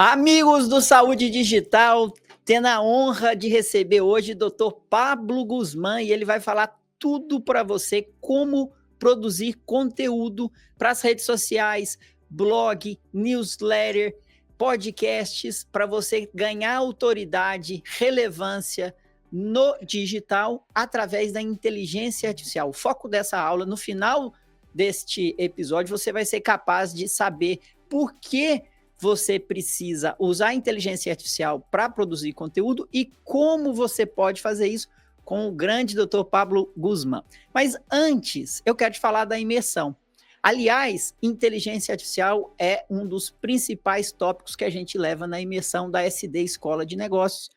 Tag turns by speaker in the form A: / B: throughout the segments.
A: Amigos do Saúde Digital, tendo a honra de receber hoje o Dr. Pablo Guzmán e ele vai falar tudo para você como produzir conteúdo para as redes sociais, blog, newsletter, podcasts, para você ganhar autoridade, relevância no digital através da inteligência artificial. O foco dessa aula, no final deste episódio, você vai ser capaz de saber por que você precisa usar a inteligência artificial para produzir conteúdo e como você pode fazer isso com o grande Dr. Pablo Guzmán. Mas antes, eu quero te falar da imersão. Aliás, inteligência artificial é um dos principais tópicos que a gente leva na imersão da SD Escola de Negócios,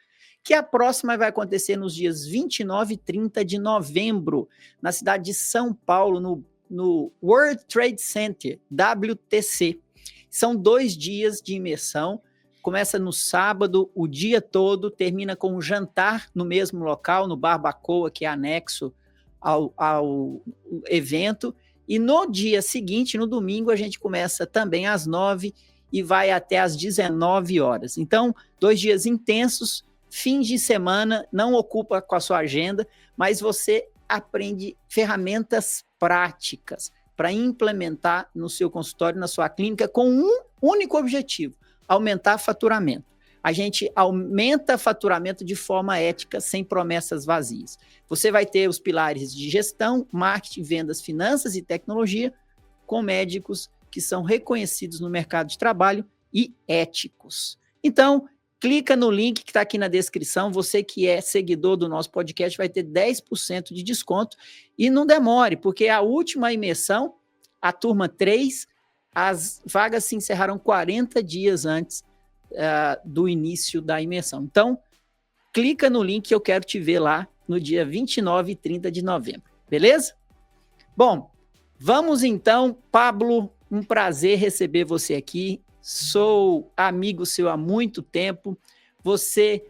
A: que a próxima vai acontecer nos dias 29 e 30 de novembro, na cidade de São Paulo, no World Trade Center, WTC. São 2 dias de imersão, começa no sábado, o dia todo, termina com um jantar no mesmo local, no Barbacoa, que é anexo ao evento, e no dia seguinte, no domingo, a gente começa também às 9 e vai até às 19 horas. Então, 2 dias intensos, fim de semana, não ocupa com a sua agenda, mas você aprende ferramentas práticas para implementar no seu consultório, na sua clínica, com um único objetivo: aumentar faturamento. A gente aumenta faturamento de forma ética, sem promessas vazias. Você vai ter os pilares de gestão, marketing, vendas, finanças e tecnologia, com médicos que são reconhecidos no mercado de trabalho e éticos. Então, clica no link que está aqui na descrição. Você que é seguidor do nosso podcast vai ter 10% de desconto. E não demore, porque a última imersão, a turma 3, as vagas se encerraram 40 dias antes do início da imersão. Então, clica no link que eu quero te ver lá no dia 29 e 30 de novembro. Beleza? Bom, vamos então, Pablo, um prazer receber você aqui. Sou amigo seu há muito tempo, você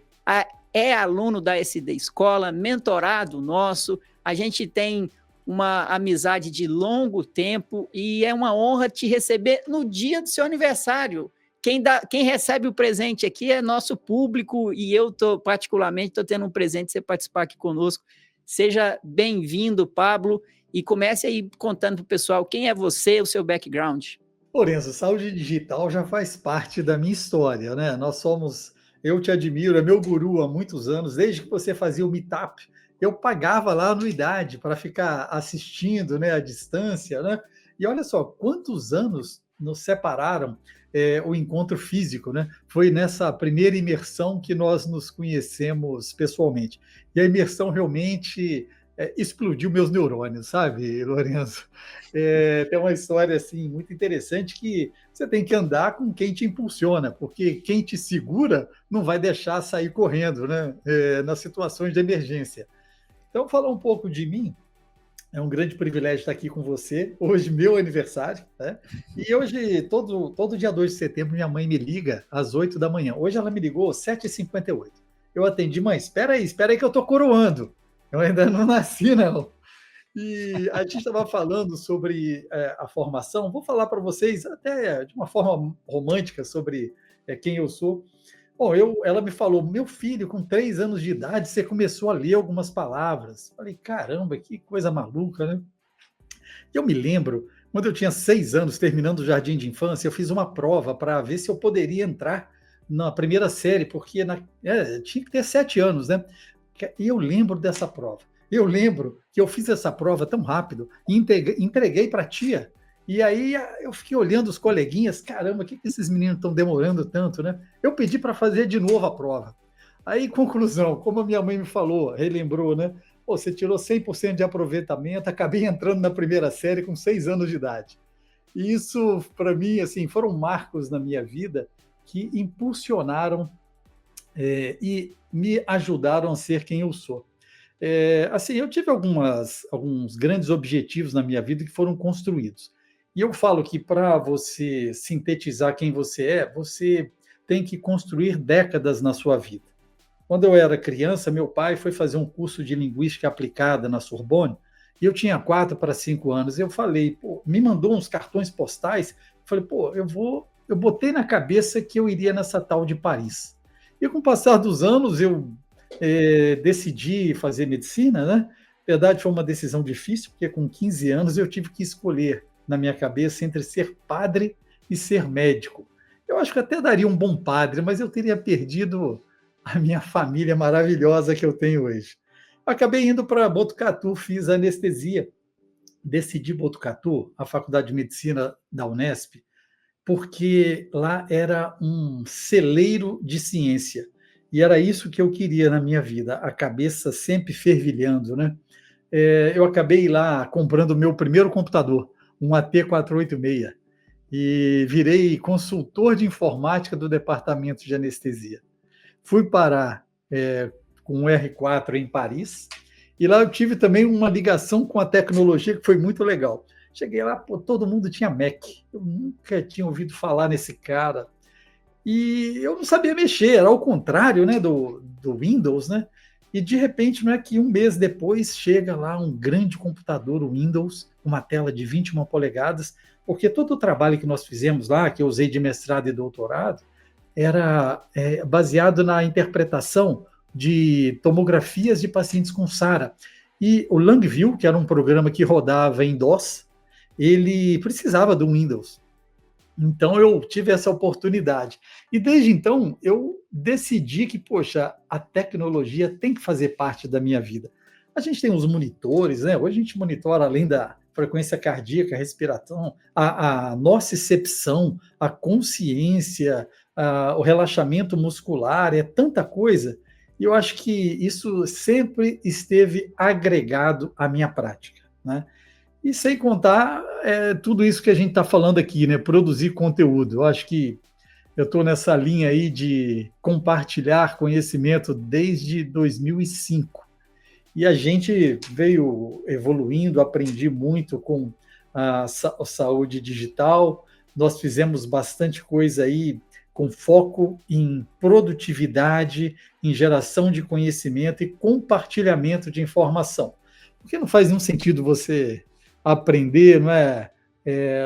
A: é aluno da SD Escola, mentorado nosso, a gente tem uma amizade de longo tempo e é uma honra te receber no dia do seu aniversário. Quem recebe o presente aqui é nosso público e eu particularmente estou tendo um presente de você participar aqui conosco. Seja bem-vindo, Pablo, e comece aí contando para o pessoal quem é você, o seu background.
B: Lourenço, saúde digital já faz parte da minha história, né? Eu te admiro, é meu guru há muitos anos, desde que você fazia o Meetup, eu pagava lá a anuidade para ficar assistindo, né, à distância, né? E olha só, quantos anos nos separaram o encontro físico, né? Foi nessa primeira imersão que nós nos conhecemos pessoalmente. E a imersão realmente explodiu meus neurônios, sabe, Lourenço? Tem uma história assim muito interessante que você tem que andar com quem te impulsiona, porque quem te segura não vai deixar sair correndo, né? Nas situações de emergência. Então, falar um pouco de mim, é um grande privilégio estar aqui com você, hoje meu aniversário, né? E hoje, todo dia 2 de setembro, minha mãe me liga às 8 da manhã. Hoje ela me ligou às 7h58. Eu atendi, mãe, espera aí que eu estou coroando. Eu ainda não nasci, não. E a gente estava falando sobre a formação. Vou falar para vocês até de uma forma romântica sobre quem eu sou. Bom, ela me falou, meu filho, com 3 anos de idade, você começou a ler algumas palavras. Falei, caramba, que coisa maluca, né? Eu me lembro, quando eu tinha 6 anos, terminando o jardim de infância, eu fiz uma prova para ver se eu poderia entrar na primeira série, porque tinha que ter 7 anos, né? E eu lembro dessa prova. Eu lembro que eu fiz essa prova tão rápido e entreguei para a tia. E aí eu fiquei olhando os coleguinhas, caramba, o que esses meninos estão demorando tanto, né? Eu pedi para fazer de novo a prova. Aí, conclusão, como a minha mãe me falou, relembrou, né? Pô, você tirou 100% de aproveitamento, acabei entrando na primeira série com 6 anos de idade. E isso, para mim, assim, foram marcos na minha vida que impulsionaram e me ajudaram a ser quem eu sou. Assim, eu tive alguns grandes objetivos na minha vida que foram construídos. E eu falo que para você sintetizar quem você tem que construir décadas na sua vida. Quando eu era criança, meu pai foi fazer um curso de linguística aplicada na Sorbonne, e eu tinha 4 para 5 anos. Eu falei, pô, me mandou uns cartões postais, falei, pô, eu vou eu botei na cabeça que eu iria nessa tal de Paris. E com o passar dos anos, eu decidi fazer medicina, né? Na verdade, foi uma decisão difícil, porque com 15 anos eu tive que escolher na minha cabeça entre ser padre e ser médico. Eu acho que até daria um bom padre, mas eu teria perdido a minha família maravilhosa que eu tenho hoje. Acabei indo para Botucatu, fiz anestesia. Decidi Botucatu, a Faculdade de Medicina da Unesp, porque lá era um celeiro de ciência. E era isso que eu queria na minha vida, a cabeça sempre fervilhando, né? Eu acabei lá comprando o meu primeiro computador, um AT486, e virei consultor de informática do departamento de anestesia. Fui parar com o R4 em Paris, e lá eu tive também uma ligação com a tecnologia que foi muito legal. Cheguei lá, pô, todo mundo tinha Mac. Eu nunca tinha ouvido falar nesse cara. E eu não sabia mexer, era ao contrário, né, do Windows, né? E de repente, não é que um mês depois chega lá um grande computador Windows, uma tela de 21 polegadas, porque todo o trabalho que nós fizemos lá, que eu usei de mestrado e doutorado, era baseado na interpretação de tomografias de pacientes com SARA. E o Langview, que era um programa que rodava em DOS, ele precisava do Windows. Então eu tive essa oportunidade. E desde então eu decidi que, poxa, a tecnologia tem que fazer parte da minha vida. A gente tem os monitores, né? Hoje a gente monitora além da frequência cardíaca, a respiração, a nocicepção, a consciência, o relaxamento muscular, é tanta coisa. E eu acho que isso sempre esteve agregado à minha prática, né? E sem contar tudo isso que a gente está falando aqui, né? Produzir conteúdo. Eu acho que eu estou nessa linha aí de compartilhar conhecimento desde 2005. E a gente veio evoluindo, aprendi muito com a saúde digital. Nós fizemos bastante coisa aí com foco em produtividade, em geração de conhecimento e compartilhamento de informação. Porque não faz nenhum sentido você aprender, não é,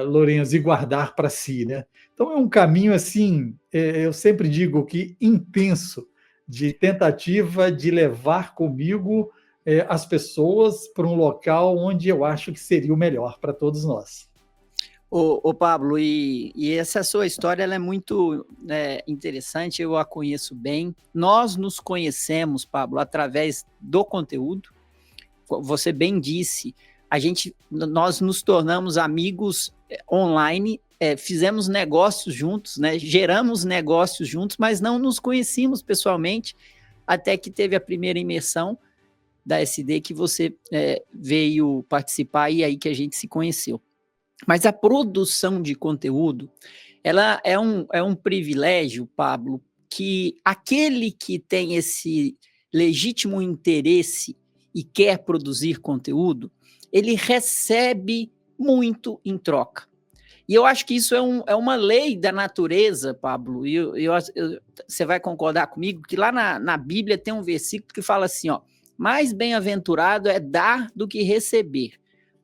B: Lourenço, e guardar para si, né? Então é um caminho assim, eu sempre digo que intenso, de tentativa de levar comigo as pessoas para um local onde eu acho que seria o melhor para todos nós.
A: Ô Pablo, e essa sua história ela é muito interessante, eu a conheço bem. Nós nos conhecemos, Pablo, através do conteúdo. Você bem disse, nós nos tornamos amigos online, fizemos negócios juntos, né? Geramos negócios juntos, mas não nos conhecíamos pessoalmente, até que teve a primeira imersão da SD que você veio participar e aí que a gente se conheceu. Mas a produção de conteúdo, ela é um privilégio, Pablo, que aquele que tem esse legítimo interesse e quer produzir conteúdo, ele recebe muito em troca. E eu acho que isso é uma lei da natureza, Pablo, e você vai concordar comigo, que lá na Bíblia tem um versículo que fala assim, ó, mais bem-aventurado é dar do que receber.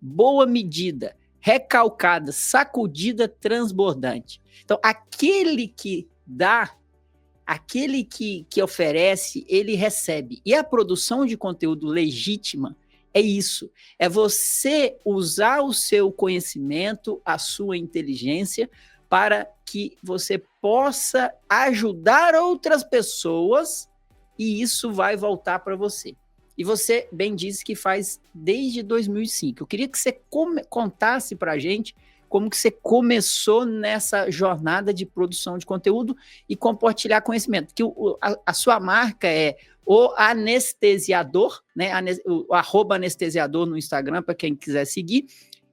A: Boa medida, recalcada, sacudida, transbordante. Então, aquele que dá, aquele que oferece, ele recebe. E a produção de conteúdo legítima é isso. É você usar o seu conhecimento, a sua inteligência, para que você possa ajudar outras pessoas e isso vai voltar para você. E você bem disse que faz desde 2005. Eu queria que você contasse para a gente como que você começou nessa jornada de produção de conteúdo e compartilhar conhecimento. Que a sua marca é o Anestesiador, né? O @anestesiador no Instagram, para quem quiser seguir.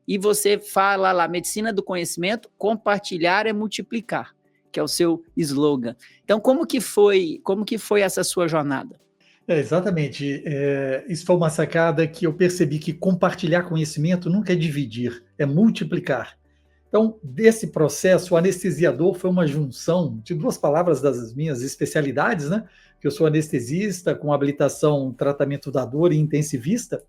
A: E você fala lá, medicina do conhecimento, compartilhar é multiplicar, que é o seu slogan. Então, como que foi essa sua jornada?
B: Exatamente. Isso foi uma sacada que eu percebi que compartilhar conhecimento nunca é dividir, é multiplicar. Então, desse processo, o anestesiador foi uma junção de duas palavras das minhas especialidades, né? Que eu sou anestesista com habilitação em tratamento da dor e intensivista,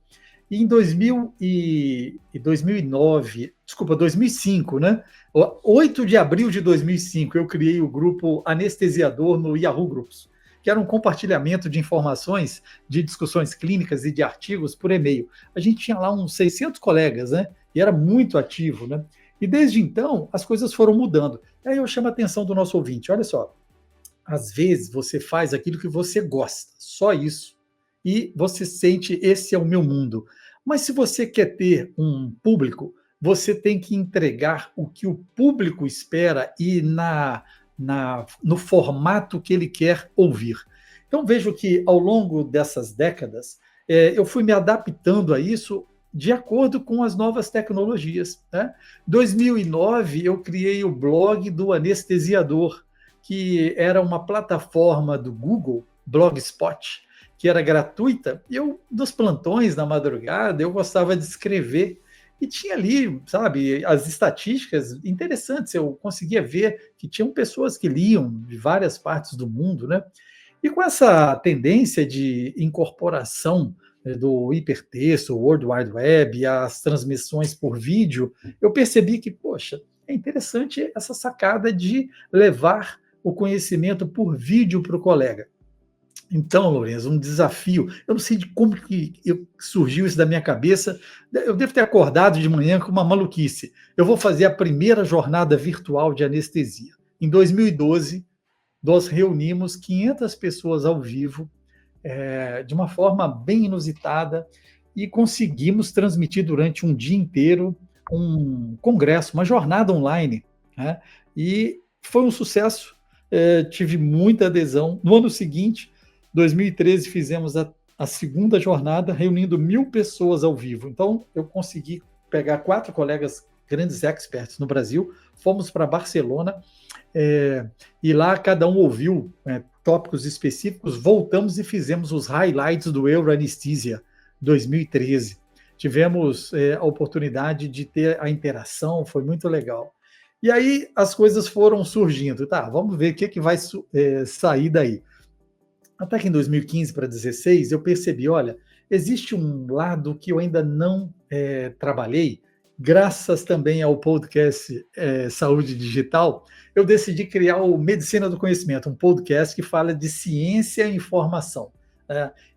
B: E em 2009, desculpa, 2005, né? 8 de abril de 2005, eu criei o grupo Anestesiador no Yahoo Groups, que era um compartilhamento de informações, de discussões clínicas e de artigos por e-mail. A gente tinha lá uns 600 colegas, né? E era muito ativo, né? E desde então, as coisas foram mudando. Aí eu chamo a atenção do nosso ouvinte, olha só, às vezes você faz aquilo que você gosta, só isso, e você sente, esse é o meu mundo. Mas se você quer ter um público, você tem que entregar o que o público espera e no formato que ele quer ouvir. Então vejo que ao longo dessas décadas, eu fui me adaptando a isso de acordo com as novas tecnologias. Né? Em 2009, eu criei o blog do Anestesiador, que era uma plataforma do Google, Blogspot, que era gratuita, e eu, dos plantões na madrugada, eu gostava de escrever, e tinha ali, sabe, as estatísticas interessantes, eu conseguia ver que tinham pessoas que liam de várias partes do mundo, né? E com essa tendência de incorporação do hipertexto, o World Wide Web, as transmissões por vídeo, eu percebi que, poxa, é interessante essa sacada de levar o conhecimento por vídeo para o colega. Então, Lourenço, um desafio. Eu não sei de como que surgiu isso da minha cabeça. Eu devo ter acordado de manhã com uma maluquice. Eu vou fazer a primeira jornada virtual de anestesia. Em 2012, nós reunimos 500 pessoas ao vivo, de uma forma bem inusitada, e conseguimos transmitir durante um dia inteiro um congresso, uma jornada online. Né? E foi um sucesso, tive muita adesão. No ano seguinte, 2013, fizemos a segunda jornada, reunindo 1.000 pessoas ao vivo. Então, eu consegui pegar 4 colegas grandes experts no Brasil, fomos para Barcelona, e lá cada um ouviu tópicos específicos, voltamos e fizemos os highlights do Euroanesthesia 2013. Tivemos a oportunidade de ter a interação, foi muito legal. E aí as coisas foram surgindo. Tá, vamos ver o que vai sair daí. Até que em 2015 para 2016 eu percebi, olha, existe um lado que eu ainda não trabalhei, graças também ao podcast Saúde Digital, eu decidi criar o Medicina do Conhecimento, um podcast que fala de ciência e informação,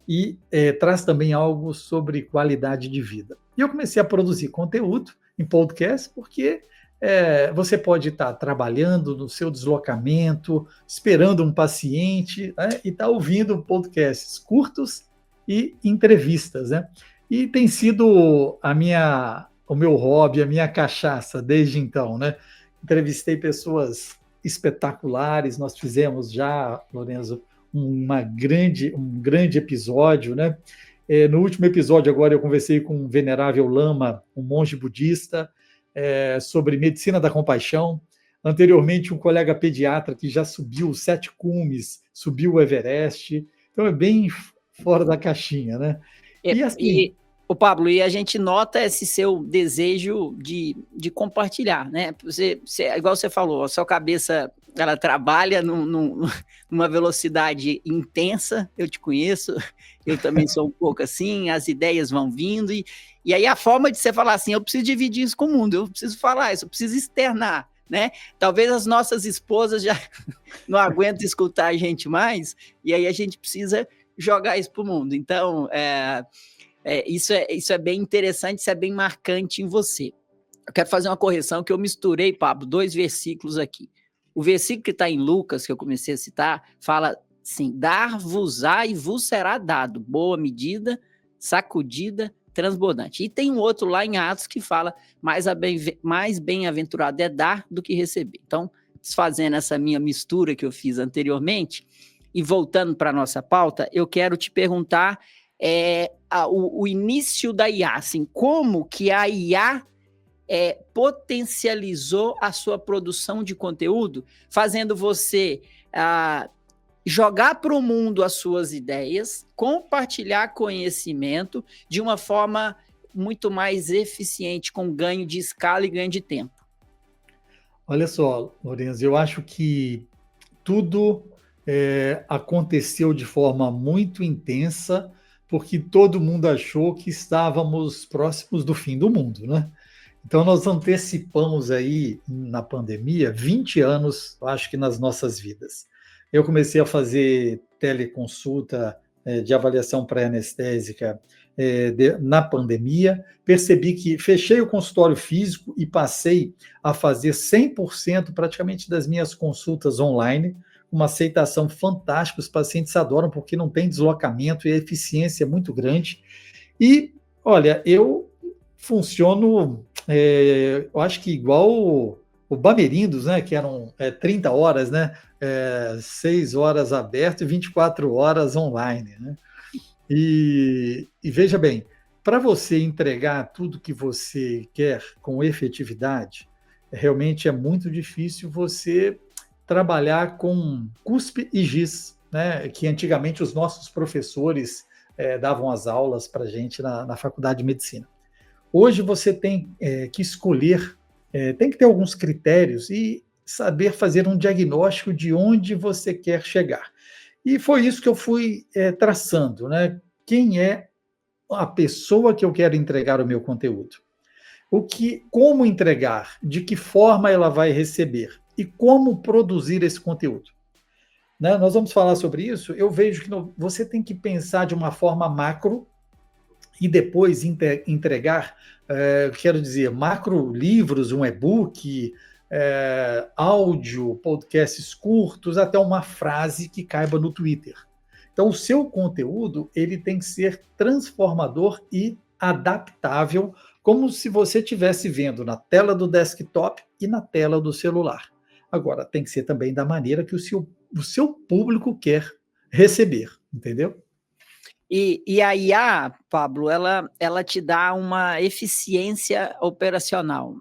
B: e traz também algo sobre qualidade de vida. E eu comecei a produzir conteúdo em podcast, porque você pode estar trabalhando no seu deslocamento, esperando um paciente, né, e estar ouvindo podcasts curtos e entrevistas. Né? E tem sido o meu hobby, a minha cachaça desde então. Né? Entrevistei pessoas espetaculares, nós fizemos já, Lorenzo, um grande episódio. Né? No último episódio agora eu conversei com um venerável lama, um monge budista, sobre medicina da compaixão. Anteriormente, um colega pediatra que já subiu os 7 cumes, subiu o Everest. Então, é bem fora da caixinha, né?
A: E assim... O Pablo, e a gente nota esse seu desejo de compartilhar, né? Você, igual você falou, a sua cabeça ela trabalha numa velocidade intensa, eu te conheço, eu também sou um pouco assim, as ideias vão vindo, e aí a forma de você falar assim, eu preciso dividir isso com o mundo, eu preciso falar isso, eu preciso externar, né? Talvez as nossas esposas já não aguentem escutar a gente mais, e aí a gente precisa jogar isso para o mundo. Então, isso é bem interessante, isso é bem marcante em você. Eu quero fazer uma correção que eu misturei, Pablo, 2 versículos aqui. O versículo que está em Lucas, que eu comecei a citar, fala assim, dar-vos-á e vos será dado, boa medida, sacudida, transbordante. E tem um outro lá em Atos que fala, mais bem-aventurado é dar do que receber. Então, desfazendo essa minha mistura que eu fiz anteriormente, e voltando para a nossa pauta, eu quero te perguntar o início da IA, assim, como que a IA potencializou a sua produção de conteúdo, fazendo você jogar para o mundo as suas ideias, compartilhar conhecimento de uma forma muito mais eficiente, com ganho de escala e ganho de tempo.
B: Olha só, Lourenço, eu acho que tudo aconteceu de forma muito intensa, porque todo mundo achou que estávamos próximos do fim do mundo, né? Então, nós antecipamos aí, na pandemia, 20 anos, acho que nas nossas vidas. Eu comecei a fazer teleconsulta de avaliação pré-anestésica na pandemia, percebi que fechei o consultório físico e passei a fazer 100% praticamente das minhas consultas online, uma aceitação fantástica, os pacientes adoram porque não tem deslocamento e a eficiência é muito grande. E, olha, eu funciono, eu acho que igual o Bamerindos, né, que eram 30 horas, né, 6 horas aberto e 24 horas online, né? E veja bem, para você entregar tudo que você quer com efetividade, realmente é muito difícil você trabalhar com cuspe e giz, né, que antigamente os nossos professores davam as aulas para a gente na faculdade de medicina. Hoje você tem que escolher, tem que ter alguns critérios e saber fazer um diagnóstico de onde você quer chegar. E foi isso que eu fui traçando, né? Quem é a pessoa que eu quero entregar o meu conteúdo? Como entregar? De que forma ela vai receber? E como produzir esse conteúdo? Né? Nós vamos falar sobre isso. Eu vejo que você tem que pensar de uma forma macro e depois entregar, quero dizer, macro livros, um e-book, áudio, podcasts curtos, até uma frase que caiba no Twitter. Então, o seu conteúdo ele tem que ser transformador e adaptável, como se você estivesse vendo na tela do desktop e na tela do celular. Agora, tem que ser também da maneira que o seu público quer receber, entendeu?
A: E a IA, Pablo, ela te dá uma eficiência operacional.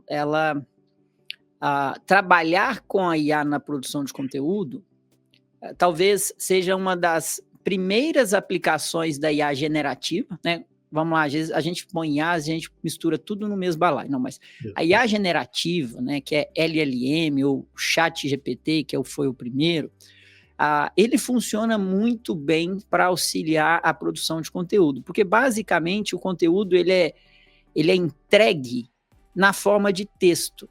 A: Trabalhar com a IA na produção de conteúdo, talvez seja uma das primeiras aplicações da IA generativa, né? Vamos lá, às vezes a gente põe IA, a gente mistura tudo no mesmo balaio. Não, mas a IA generativa, né, que é LLM ou ChatGPT, que foi o primeiro, ele funciona muito bem para auxiliar a produção de conteúdo, porque basicamente o conteúdo ele é entregue na forma de texto.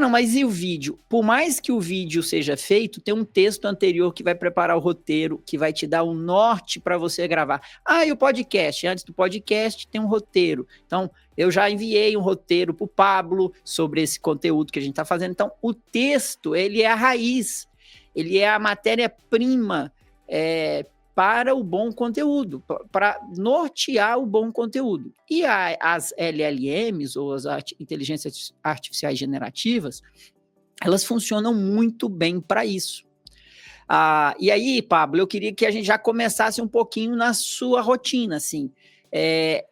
A: Não, mas e o vídeo? Por mais que o vídeo seja feito, tem um texto anterior que vai preparar o roteiro, que vai te dar um norte para você gravar. E o podcast? Antes do podcast tem um roteiro. Então, eu já enviei um roteiro para o Pablo sobre esse conteúdo que a gente está fazendo. Então, o texto, ele é a raiz, ele é a matéria-prima para o bom conteúdo, para nortear o bom conteúdo. E as LLMs, ou as inteligências artificiais generativas, elas funcionam muito bem para isso. E aí, Pablo, eu queria que a gente já começasse um pouquinho na sua rotina, assim.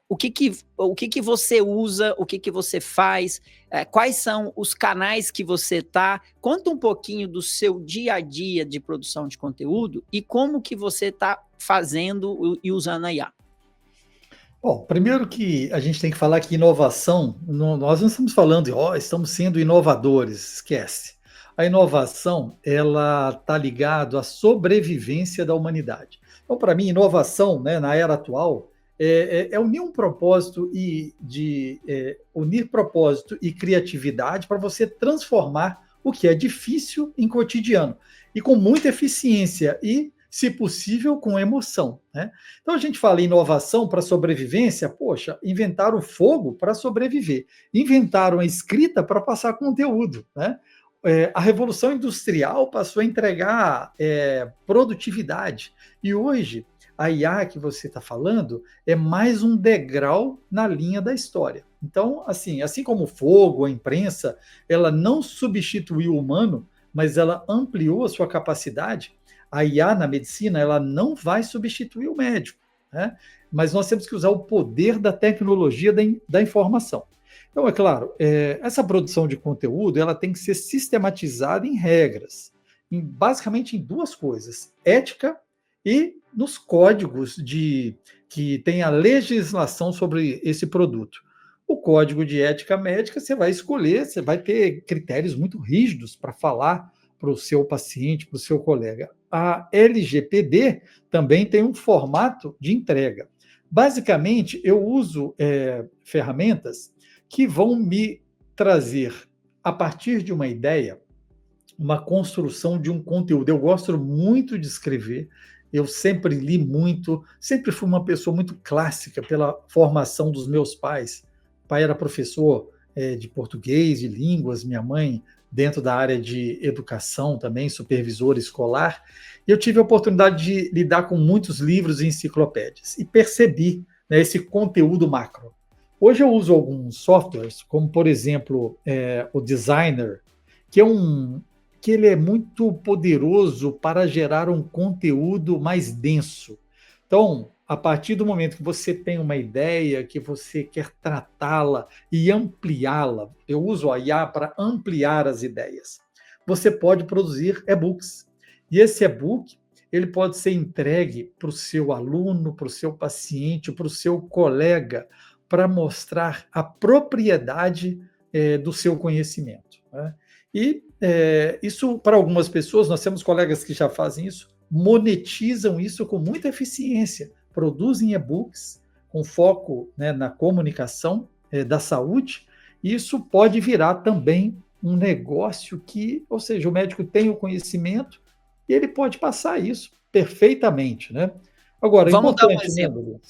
A: O que você usa, o que você faz, quais são os canais que você está? Conta um pouquinho do seu dia a dia de produção de conteúdo e como que você está fazendo e usando a IA.
B: Bom, primeiro que a gente tem que falar que inovação, nós não estamos falando estamos sendo inovadores, esquece. A inovação, ela está ligada à sobrevivência da humanidade. Então, para mim, inovação, né, na era atual, unir um propósito unir propósito e criatividade para você transformar o que é difícil em cotidiano e com muita eficiência e, se possível, com emoção, né? Então a gente fala em inovação para sobrevivência, poxa, inventaram o fogo para sobreviver, inventaram a escrita para passar conteúdo, né? A Revolução Industrial passou a entregar produtividade e hoje a IA que você está falando é mais um degrau na linha da história. Então, assim como o fogo, a imprensa, ela não substituiu o humano, mas ela ampliou a sua capacidade. A IA na medicina, ela não vai substituir o médico, né? Mas nós temos que usar o poder da tecnologia da informação. Então, é claro, essa produção de conteúdo ela tem que ser sistematizada em regras, basicamente em duas coisas: ética e nos códigos que tem a legislação sobre esse produto. O código de ética médica você vai escolher, você vai ter critérios muito rígidos para falar para o seu paciente, para o seu colega. a LGPD também tem um formato de entrega. Basicamente, eu uso ferramentas que vão me trazer, a partir de uma ideia, uma construção de um conteúdo. Eu gosto muito de escrever, eu sempre li muito, sempre fui uma pessoa muito clássica pela formação dos meus pais. O pai era professor de português, de línguas, minha mãe dentro da área de educação também, supervisora escolar, e eu tive a oportunidade de lidar com muitos livros e enciclopédias, e percebi, né, esse conteúdo macro. Hoje eu uso alguns softwares, como por exemplo o Designer, que ele é muito poderoso para gerar um conteúdo mais denso. Então, a partir do momento que você tem uma ideia, que você quer tratá-la e ampliá-la, eu uso a IA para ampliar as ideias. Você pode produzir e-books. E esse e-book, ele pode ser entregue para o seu aluno, para o seu paciente, para o seu colega, para mostrar a propriedade do seu conhecimento, né? E isso, para algumas pessoas, nós temos colegas que já fazem isso, monetizam isso com muita eficiência, produzem e-books com foco, né, na comunicação da saúde, e isso pode virar também um negócio que, ou seja, o médico tem o conhecimento e ele pode passar isso perfeitamente, né? Agora,
A: Vamos dar um
B: importante, né,
A: exemplo.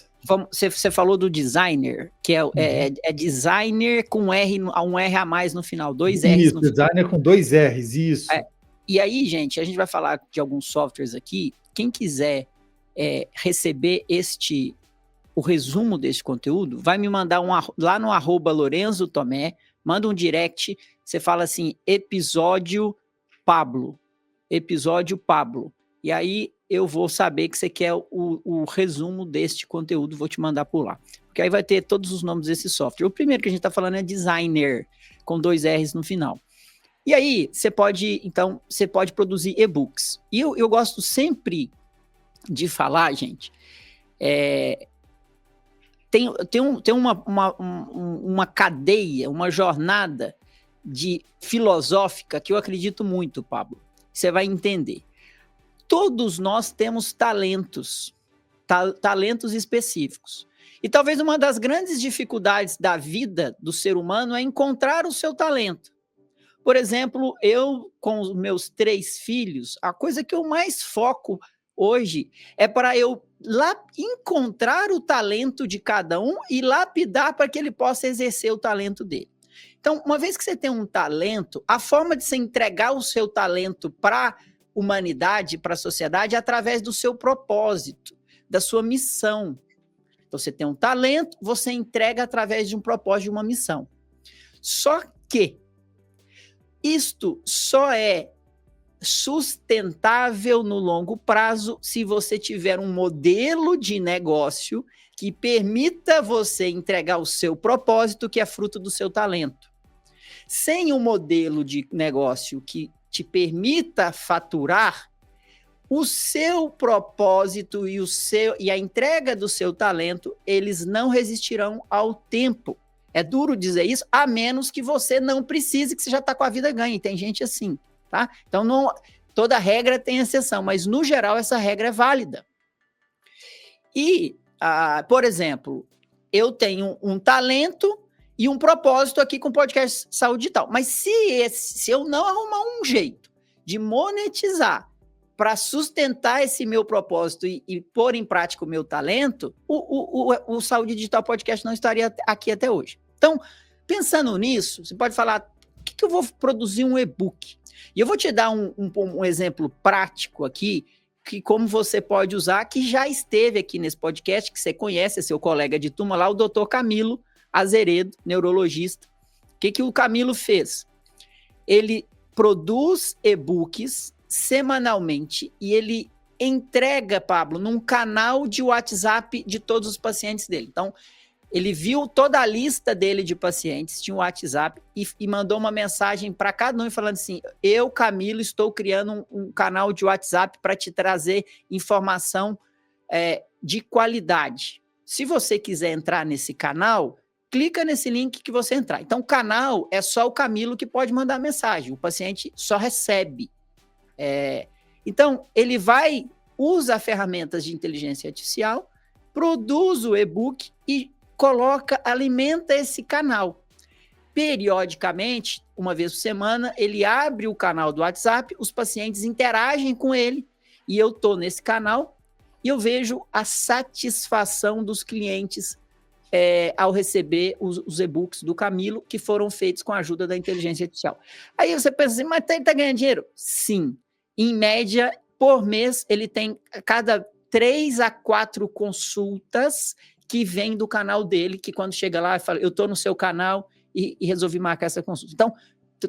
A: Você falou do designer, que é designer com R, um R a mais no final, 2 R's
B: isso,
A: no final.
B: designer com 2 R's, isso.
A: E aí, gente, a gente vai falar de alguns softwares aqui. Quem quiser receber o resumo desse conteúdo, vai me mandar lá no @Lorenzo Tomé, manda um direct, você fala assim, episódio Pablo. E aí eu vou saber que você quer o resumo deste conteúdo, vou te mandar por lá. Porque aí vai ter todos os nomes desse software. O primeiro que a gente está falando é Designer, com 2 R's no final. E aí, você pode produzir e-books. E eu gosto sempre de falar, gente, tem uma cadeia, uma jornada filosófica que eu acredito muito, Pablo. Você vai entender. Todos nós temos talentos específicos. E talvez uma das grandes dificuldades da vida do ser humano é encontrar o seu talento. Por exemplo, eu, com os meus 3 filhos, a coisa que eu mais foco hoje é para eu encontrar o talento de cada um e lapidar para que ele possa exercer o talento dele. Então, uma vez que você tem um talento, a forma de você entregar o seu talento para a humanidade, para a sociedade, é através do seu propósito, da sua missão. Então, você tem um talento, você entrega através de um propósito, de uma missão. Só que isto só é sustentável no longo prazo se você tiver um modelo de negócio que permita você entregar o seu propósito, que é fruto do seu talento. Sem um modelo de negócio que te permita faturar, o seu propósito e a entrega do seu talento, eles não resistirão ao tempo. É duro dizer isso, a menos que você não precise, que você já está com a vida ganha. E tem gente assim, tá? Então, toda regra tem exceção, mas, no geral, essa regra é válida. E, por exemplo, eu tenho um talento e um propósito aqui com o podcast Saúde Digital. Mas se eu não arrumar um jeito de monetizar para sustentar esse meu propósito e pôr em prática o meu talento, o Saúde Digital Podcast não estaria aqui até hoje. Então, pensando nisso, você pode falar, por que eu vou produzir um e-book? E eu vou te dar um exemplo prático aqui, que como você pode usar, que já esteve aqui nesse podcast, que você conhece, é seu colega de turma lá, o Dr. Camilo Azeredo, neurologista. O que o Camilo fez? Ele produz e-books semanalmente e ele entrega, Pablo, num canal de WhatsApp de todos os pacientes dele. Então, ele viu toda a lista dele de pacientes, tinha um WhatsApp, e mandou uma mensagem para cada um falando assim, eu, Camilo, estou criando um canal de WhatsApp para te trazer informação de qualidade. Se você quiser entrar nesse canal, clica nesse link que você entrar. Então, o canal é só o Camilo que pode mandar mensagem, o paciente só recebe. Então, ele usa ferramentas de inteligência artificial, produz o e-book e alimenta esse canal. Periodicamente, uma vez por semana, ele abre o canal do WhatsApp, os pacientes interagem com ele, e eu estou nesse canal, e eu vejo a satisfação dos clientes ao receber os e-books do Camilo, que foram feitos com a ajuda da inteligência artificial. Aí você pensa assim, mas ele está ganhando dinheiro? Sim. Em média, por mês, ele tem cada 3 a 4 consultas que vêm do canal dele, que quando chega lá, fala, eu estou no seu canal e resolvi marcar essa consulta. Então,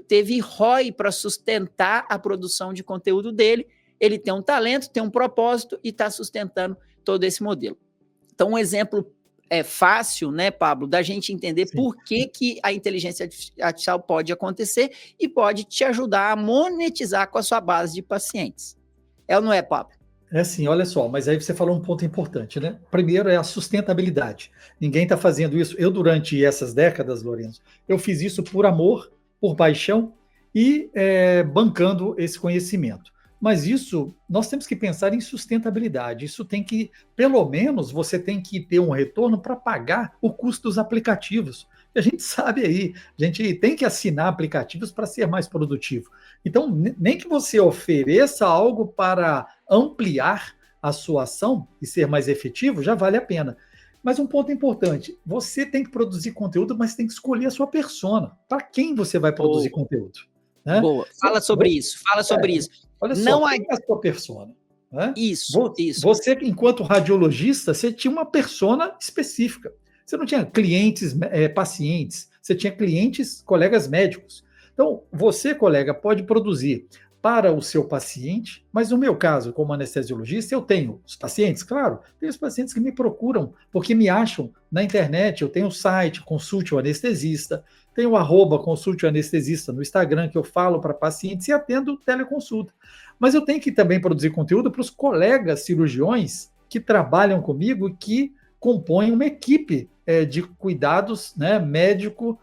A: teve ROI para sustentar a produção de conteúdo dele, ele tem um talento, tem um propósito e está sustentando todo esse modelo. Então, um exemplo fácil, né, Pablo, da gente entender Sim. Por que a inteligência artificial pode acontecer e pode te ajudar a monetizar com a sua base de pacientes. É ou não é, Pablo?
B: É sim, olha só, mas aí você falou um ponto importante, né? Primeiro é a sustentabilidade. Ninguém está fazendo isso. Eu, durante essas décadas, Lourenço, eu fiz isso por amor, por paixão e bancando esse conhecimento. Mas isso, nós temos que pensar em sustentabilidade. Isso tem que, pelo menos, você tem que ter um retorno para pagar o custo dos aplicativos. A gente sabe aí, a gente tem que assinar aplicativos para ser mais produtivo. Então, nem que você ofereça algo para ampliar a sua ação e ser mais efetivo, já vale a pena. Mas um ponto importante, você tem que produzir conteúdo, mas tem que escolher a sua persona. Para quem você vai produzir conteúdo? Né?
A: Boa, fala sobre isso.
B: Olha só, quem é a sua persona? Né?
A: Isso.
B: Você, enquanto radiologista, você tinha uma persona específica. Você não tinha clientes, pacientes, você tinha clientes, colegas médicos. Então, você, colega, pode produzir para o seu paciente, mas no meu caso, como anestesiologista, eu tenho os pacientes, claro, tem os pacientes que me procuram, porque me acham na internet, eu tenho o site, Consulte o Anestesista, tenho o @Consulte o Anestesista no Instagram, que eu falo para pacientes e atendo teleconsulta. Mas eu tenho que também produzir conteúdo para os colegas cirurgiões que trabalham comigo e que compõem uma equipe de cuidados, né, médico,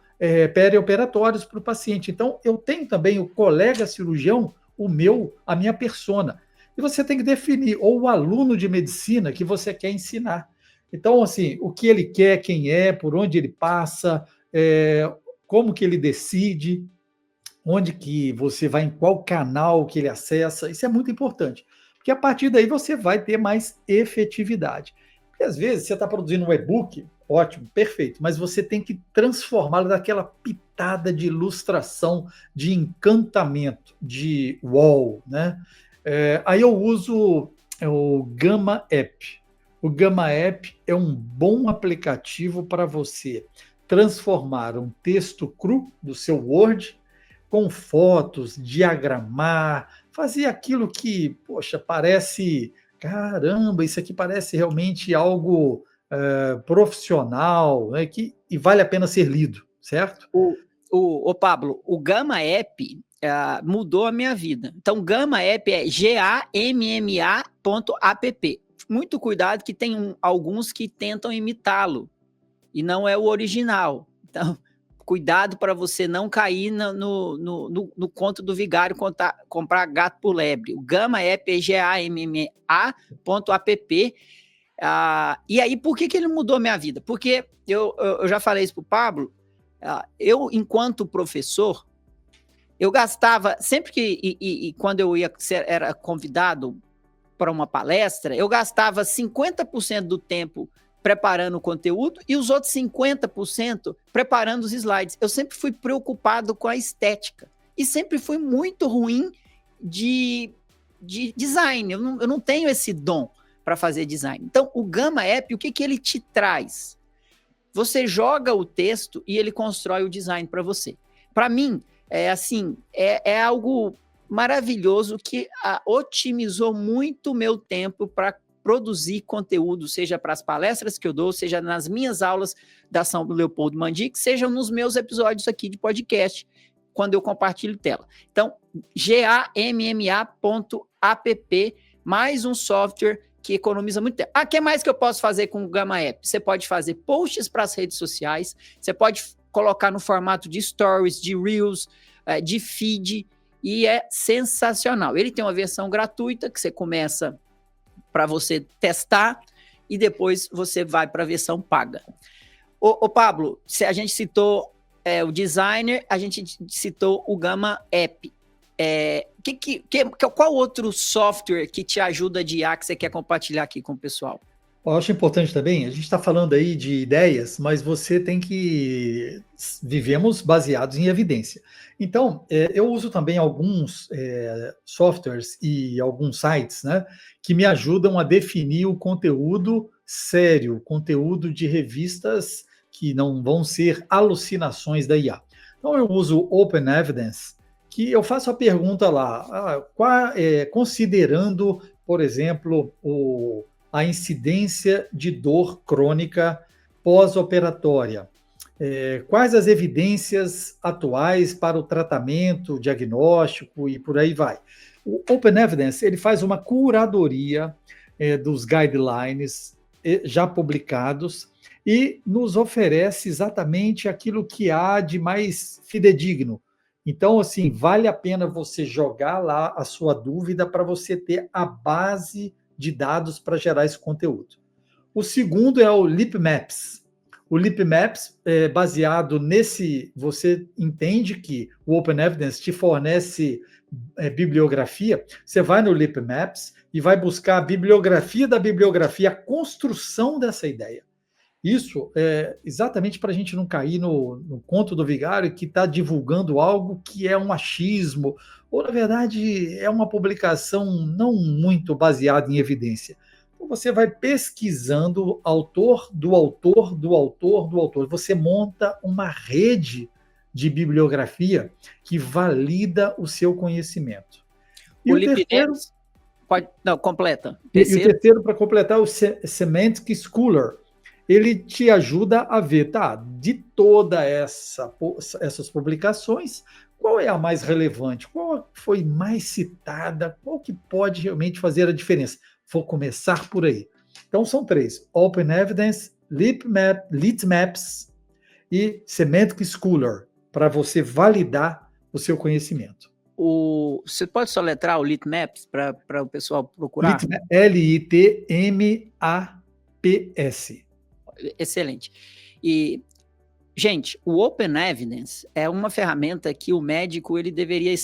B: perioperatórios para o paciente. Então, eu tenho também o colega cirurgião, a minha persona. E você tem que definir, ou o aluno de medicina que você quer ensinar. Então, assim, o que ele quer, quem é, por onde ele passa, como que ele decide, onde que você vai, em qual canal que ele acessa, isso é muito importante. Porque a partir daí você vai ter mais efetividade. Porque às vezes você está produzindo um e-book, ótimo, perfeito, mas você tem que transformá-lo daquela pitada de ilustração, de encantamento, de wow, né? Aí eu uso o Gamma App. O Gamma App é um bom aplicativo para você transformar um texto cru do seu Word com fotos, diagramar, fazer aquilo que, poxa, parece, caramba, isso aqui parece realmente algo profissional, né, e vale a pena ser lido, certo?
A: O Pablo, o Gamma App mudou a minha vida. Então, Gamma App é gamma.app. Muito cuidado que tem alguns que tentam imitá-lo e não é o original. Então, cuidado para você não cair no conto do vigário comprar gato por lebre. O Gamma App é gamma.app. E aí, por que ele mudou minha vida? Porque eu já falei isso para o Pablo, eu, enquanto professor, eu gastava, sempre que, quando eu era convidado para uma palestra, eu gastava 50% do tempo preparando o conteúdo e os outros 50% preparando os slides. Eu sempre fui preocupado com a estética e sempre fui muito ruim de design. Eu não tenho esse dom para fazer design. Então, o Gamma App, o que ele te traz? Você joga o texto e ele constrói o design para você. Para mim, é algo maravilhoso que otimizou muito o meu tempo para produzir conteúdo, seja para as palestras que eu dou, seja nas minhas aulas da São Leopoldo Mandic, seja nos meus episódios aqui de podcast, quando eu compartilho tela. Então, gamma.app, mais um software que economiza muito tempo. O que mais que eu posso fazer com o Gamma App? Você pode fazer posts para as redes sociais, você pode colocar no formato de stories, de reels, de feed, e é sensacional. Ele tem uma versão gratuita que você começa para você testar e depois você vai para a versão paga. Ô Pablo, se a gente citou o Designer, a gente citou o Gamma App. Qual outro software que te ajuda de IA que você quer compartilhar aqui com o pessoal?
B: Eu acho importante também, a gente está falando aí de ideias, mas você tem que... Vivemos baseados em evidência. Então, eu uso também alguns softwares e alguns sites, né, que me ajudam a definir o conteúdo sério, conteúdo de revistas que não vão ser alucinações da IA. Então, eu uso o Open Evidence, que eu faço a pergunta lá, considerando, por exemplo, a incidência de dor crônica pós-operatória. Quais as evidências atuais para o tratamento, diagnóstico e por aí vai. O Open Evidence ele faz uma curadoria dos guidelines já publicados e nos oferece exatamente aquilo que há de mais fidedigno. Então, assim, vale a pena você jogar lá a sua dúvida para você ter a base de dados para gerar esse conteúdo. O segundo é o LeapMaps. O LeapMaps, baseado nesse, você entende que o Open Evidence te fornece bibliografia, você vai no LeapMaps e vai buscar a bibliografia da bibliografia, a construção dessa ideia. Isso é exatamente para a gente não cair no conto do vigário que está divulgando algo que é um achismo, ou, na verdade, é uma publicação não muito baseada em evidência. Então, você vai pesquisando autor do autor, do autor, do autor. Você monta uma rede de bibliografia que valida o seu conhecimento. E o terceiro...
A: completa.
B: E o terceiro, para completar, o Semantic Scholar. Ele te ajuda a ver, de toda essas publicações, qual é a mais relevante, qual foi mais citada, qual que pode realmente fazer a diferença. Vou começar por aí. Então, são 3, Open Evidence, LeapMaps e Semantic Scholar, para você validar o seu conhecimento.
A: Você pode soletrar o LeapMaps para o pessoal procurar?
B: LeapMaps.
A: Excelente. E, gente, o Open Evidence é uma ferramenta que o médico ele deveria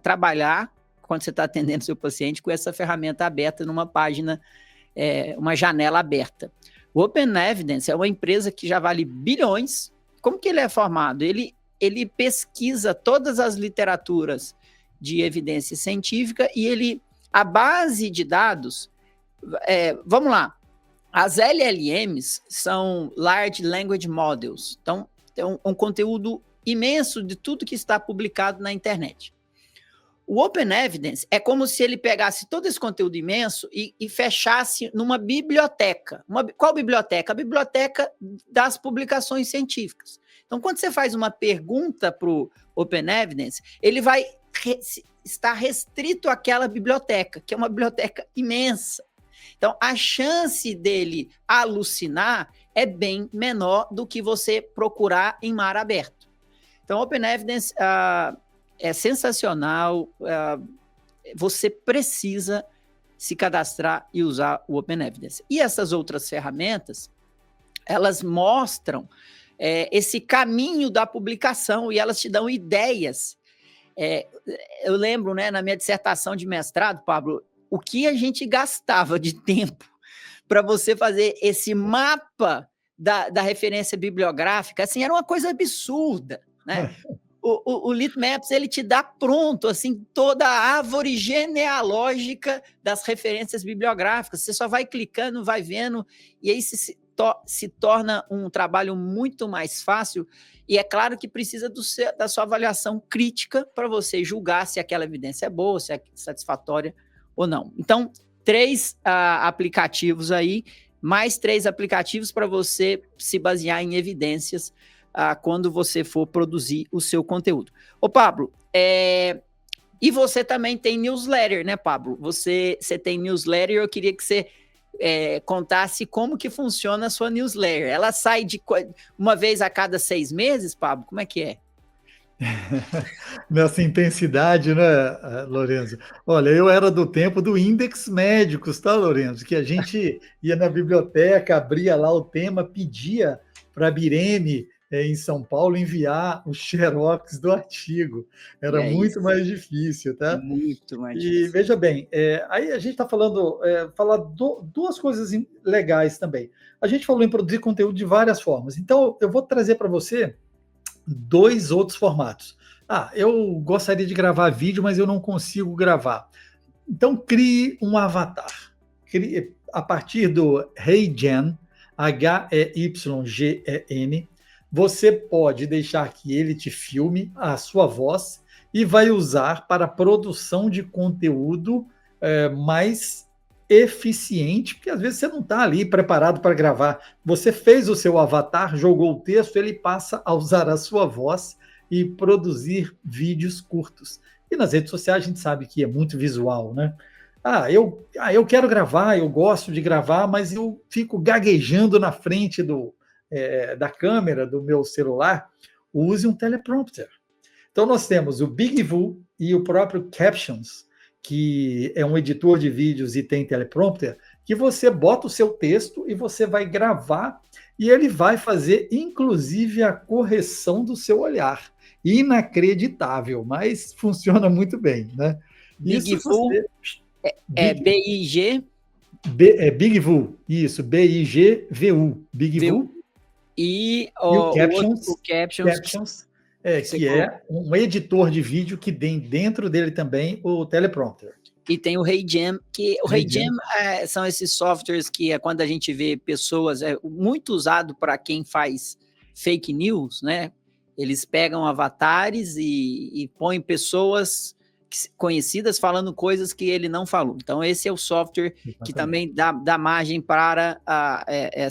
A: trabalhar quando você está atendendo seu paciente com essa ferramenta aberta numa página, uma janela aberta. O Open Evidence é uma empresa que já vale bilhões. Como que ele é formado? Ele pesquisa todas as literaturas de evidência científica e a base de dados, vamos lá, as LLMs são Large Language Models, então tem um conteúdo imenso de tudo que está publicado na internet. O Open Evidence é como se ele pegasse todo esse conteúdo imenso e fechasse numa biblioteca. Qual biblioteca? A biblioteca das publicações científicas. Então, quando você faz uma pergunta para o Open Evidence, ele vai estar restrito àquela biblioteca, que é uma biblioteca imensa. Então, a chance dele alucinar é bem menor do que você procurar em mar aberto. Então, Open Evidence é sensacional. Você precisa se cadastrar e usar o Open Evidence. E essas outras ferramentas, elas mostram esse caminho da publicação e elas te dão ideias. Eu lembro, né, na minha dissertação de mestrado, Pablo, o que a gente gastava de tempo para você fazer esse mapa da referência bibliográfica, assim, era uma coisa absurda, né? O LeapMaps, ele te dá pronto, assim, toda a árvore genealógica das referências bibliográficas. Você só vai clicando, vai vendo, e aí se torna um trabalho muito mais fácil. E é claro que precisa da sua avaliação crítica para você julgar se aquela evidência é boa, se é satisfatória ou não. Então, 3 aplicativos aí, mais 3 aplicativos para você se basear em evidências quando você for produzir o seu conteúdo. Ô, Pablo, e você também tem newsletter, né, Pablo? Você tem newsletter, eu queria que você contasse como que funciona a sua newsletter. Ela sai uma vez a cada 6 meses, Pablo? Como é que é?
B: Nessa intensidade, né, Lorenzo? Olha, eu era do tempo do Index Médicos, tá, Lorenzo? Que a gente ia na biblioteca, abria lá o tema, pedia para a Birene, em São Paulo, enviar o xerox do artigo.
A: E
B: Era
A: é
B: muito
A: isso,
B: mais difícil, tá?
A: muito mais
B: E
A: difícil.
B: veja bem, aí a gente está falando, duas coisas legais também. A gente falou em produzir conteúdo de várias formas. Então, eu vou trazer para você dois outros formatos. Ah, eu gostaria de gravar vídeo, mas eu não consigo gravar. Então, crie um avatar. Crie, a partir do HeyGen, Heygen, você pode deixar que ele te filme a sua voz e vai usar para produção de conteúdo mais eficiente, porque às vezes você não está ali preparado para gravar. Você fez o seu avatar, jogou o texto, ele passa a usar a sua voz e produzir vídeos curtos. E nas redes sociais a gente sabe que é muito visual, né? Eu quero gravar, eu gosto de gravar, mas eu fico gaguejando na frente da câmera do meu celular. Use um teleprompter. Então, nós temos o BigVoo e o próprio Captions, que é um editor de vídeos e tem teleprompter, que você bota o seu texto e você vai gravar e ele vai fazer, inclusive, a correção do seu olhar. Inacreditável, mas funciona muito bem, né?
A: Big
B: Isso
A: Full
B: você...
A: é
B: Big,
A: BIG,
B: BigVoo, isso, BIGVU, BigVoo,
A: e
B: e o
A: o outro, o
B: Captions,
A: Captions,
B: Captions
A: que você
B: que
A: colocou.
B: é um editor de vídeo que tem dentro dele também o teleprompter.
A: E tem o HeyGen, que o HeyGen
B: HeyGen.
A: são esses softwares que é quando a gente vê pessoas, muito usado para quem faz fake news, né? Eles pegam avatares e põem pessoas conhecidas falando coisas que ele não falou. Então, esse é o software que
B: Exatamente.
A: também dá margem para,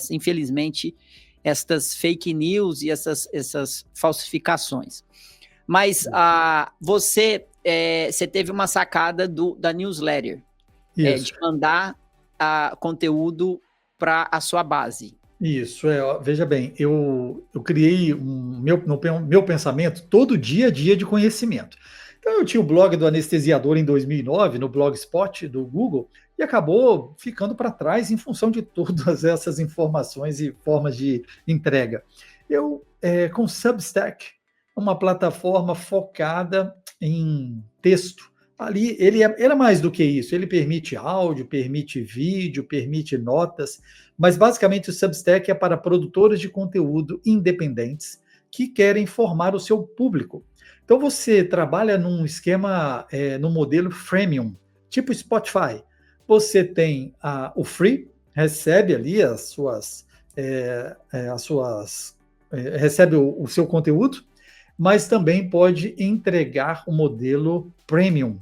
A: infelizmente, estas fake news e essas falsificações. Mas você teve uma sacada da newsletter, de
B: Isso.
A: mandar conteúdo para a sua base.
B: Isso, veja bem, eu criei meu pensamento todo dia a dia de conhecimento. Então, eu tinha o blog do anestesiador em 2009, no Blogspot do Google, e acabou ficando para trás em função de todas essas informações e formas de entrega. Eu, com Substack, uma plataforma focada em texto. Ali, ele é mais do que isso, ele permite áudio, permite vídeo, permite notas, mas basicamente o Substack é para produtores de conteúdo independentes que querem formar o seu público. Então você trabalha num esquema, no modelo freemium, tipo Spotify. Você tem o free, recebe ali recebe o seu conteúdo, mas também pode entregar o modelo premium.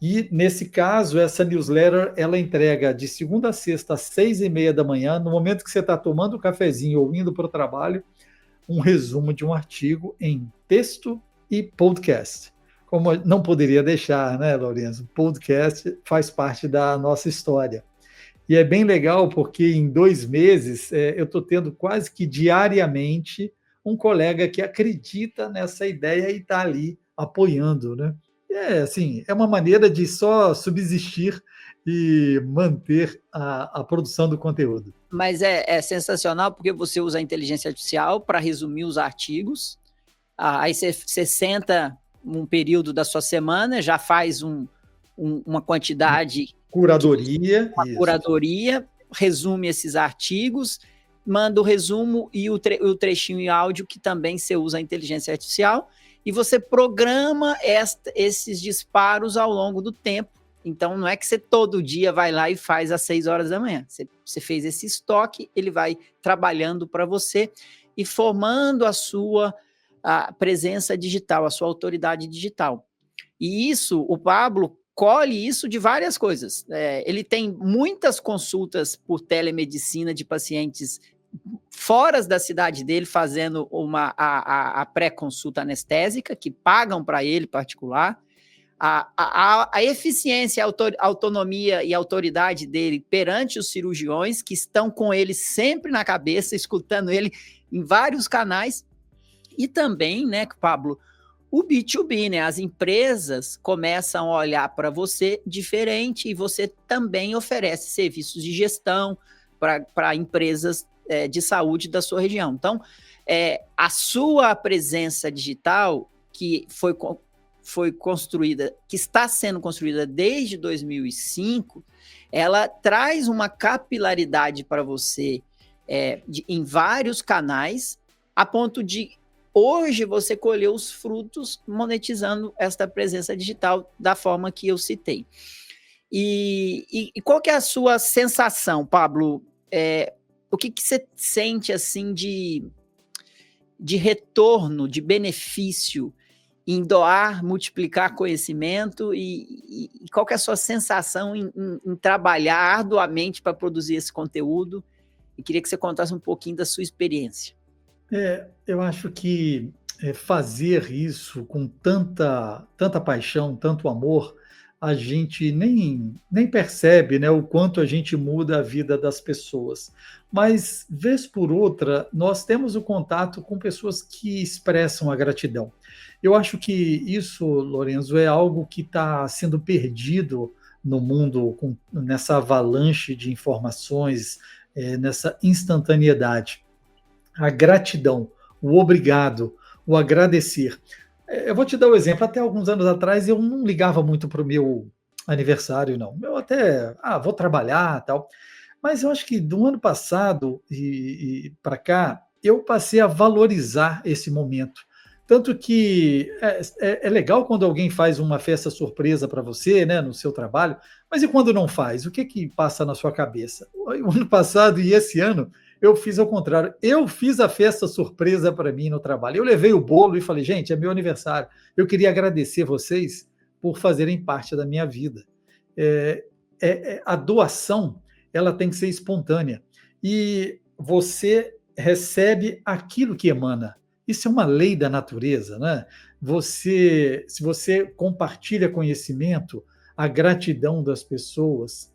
B: E, nesse caso, essa newsletter, ela entrega de segunda a sexta, às 6h30 da manhã, no momento que você está tomando um cafezinho ou indo para o trabalho, um resumo de um artigo em texto e podcast. Como não poderia deixar, né, Lourenço? Podcast faz parte da nossa história. E é bem legal porque em 2 meses eu estou tendo quase que diariamente um colega que acredita nessa ideia e está ali apoiando, né? Assim, é uma maneira de só subsistir e manter a produção do conteúdo.
A: Mas é sensacional porque você usa a inteligência artificial para resumir os artigos. Aí você senta um período da sua semana, já faz uma quantidade,
B: Curadoria,
A: uma
B: isso.
A: curadoria, resume esses artigos, manda o resumo e o trechinho em áudio, que também você usa a inteligência artificial, e você programa esses disparos ao longo do tempo. Então, não é que você todo dia vai lá e faz às 6 horas da manhã. Você fez esse estoque, ele vai trabalhando para você e formando a sua presença digital, a sua autoridade digital. E isso, o Pablo colhe isso de várias coisas. Ele tem muitas consultas por telemedicina de pacientes fora da cidade dele, fazendo a pré-consulta anestésica, que pagam para ele particular. A eficiência, a autonomia e a autoridade dele perante os cirurgiões, que estão com ele sempre na cabeça, escutando ele em vários canais. E também, né, Pablo, o B2B, né? As empresas começam a olhar para você diferente e você também oferece serviços de gestão para empresas de saúde da sua região. Então, a sua presença digital, que foi construída, que está sendo construída desde 2005, ela traz uma capilaridade para você em vários canais, a ponto de hoje você colher os frutos monetizando esta presença digital da forma que eu citei. E qual que é a sua sensação, Pablo? O que você sente assim de retorno, de benefício em doar, multiplicar conhecimento e qual que é a sua sensação em trabalhar arduamente para produzir esse conteúdo? E queria que você contasse um pouquinho da sua experiência.
B: Eu acho que fazer isso com tanta paixão, tanto amor, a gente nem percebe, né, o quanto a gente muda a vida das pessoas. Mas, vez por outra, nós temos o contato com pessoas que expressam a gratidão. Eu acho que isso, Lorenzo, é algo que está sendo perdido no mundo, nessa avalanche de informações, nessa instantaneidade. A gratidão, o obrigado, o agradecer. Eu vou te dar um exemplo. Até alguns anos atrás eu não ligava muito para o meu aniversário, não. Eu até, vou trabalhar tal. Mas eu acho que do ano passado e para cá, eu passei a valorizar esse momento. Tanto que é legal quando alguém faz uma festa surpresa para você, né, no seu trabalho, mas e quando não faz? O que passa na sua cabeça? O ano passado e esse ano, eu fiz ao contrário. Eu fiz a festa surpresa para mim no trabalho. Eu levei o bolo e falei, gente, é meu aniversário. Eu queria agradecer vocês por fazerem parte da minha vida. A doação, ela tem que ser espontânea. E você recebe aquilo que emana. Isso é uma lei da natureza, né? Se você compartilha conhecimento, a gratidão das pessoas